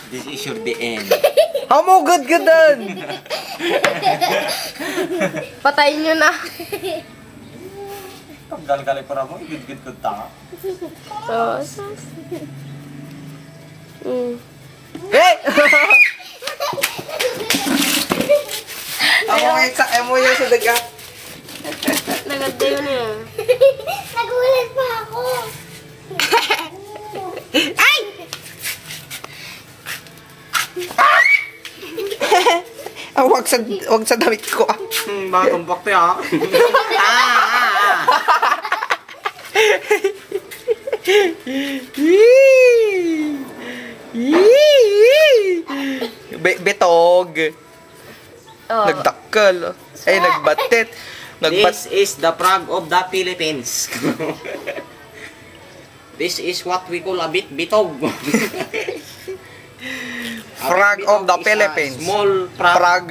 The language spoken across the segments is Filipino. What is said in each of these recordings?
This is your the end. Hamo good dan. Patayin nyo na. Gal-gali para mo, gid-gid ko ta. Hey! Amo yung sa daga. Naganda yun eh. Nagulat pa ako. Ay! Wag sa damit ko ah. Bakit tumbok to ya? Betog. Oh. Nagdakkel. Ay, nagbatit. This is the Prague of the Philippines. This is what we call a bitog. Frog of the Philippines. Small frog. Frog.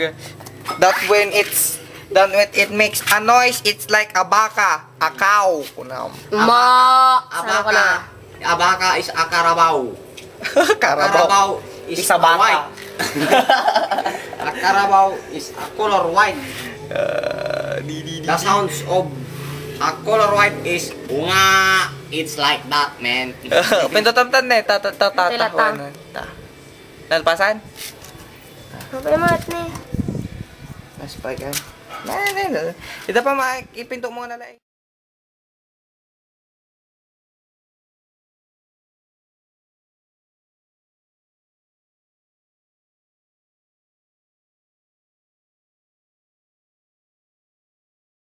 That when it makes a noise, it's like a baka, a cow. Abaka is a carabao. Carabao is a baka. white. A carabao is a color white. The sounds of a color white is nga. It's like that, man. Pintutan na tatahuan. Nalpasan? Apa naman ni? Naspag yan. Ito pa ipinto mo na lang.